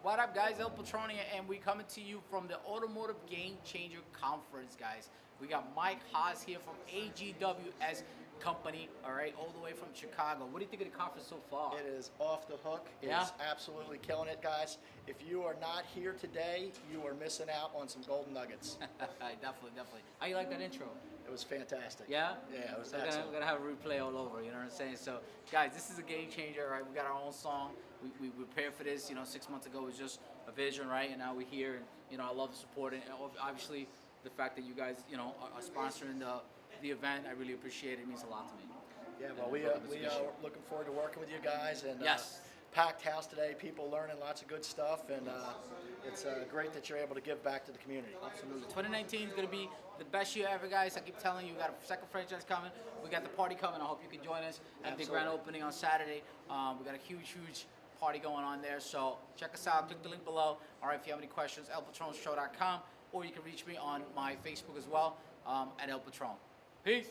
What up, guys? El Patronn here, and we coming to you from the Automotive Game Changer Conference, guys. We got Mike Haas here from AGWS company, all right, all the way from Chicago. What do you think of the conference so far? It is off the hook. It's absolutely killing it, guys. If you are not here today, you are missing out on some golden nuggets. Definitely. How you like that intro? It was fantastic. Yeah? Yeah, it was We're excellent. gonna have a replay all over, you know what I'm saying? So, guys, this is a game changer, right? We got our own song. We prepared for this, 6 months ago. It was just a vision, right? And now we're here, and, I love the support. And obviously, the fact that you guys, are sponsoring the event, I really appreciate it. It means a lot to me. Yeah, well, we are looking forward to working with you guys. And yes. Packed house today, people learning lots of good stuff, and it's great that you're able to give back to the community. Absolutely. 2019 is going to be the best year ever, guys. I keep telling you, we got a second franchise coming. We got the party coming. I hope you can join us at the grand opening on Saturday. We got a huge party going on there. So check us out. Click the link below. All right, if you have any questions, elpatronshow.com, or you can reach me on my Facebook as well at El Patronn. Peace.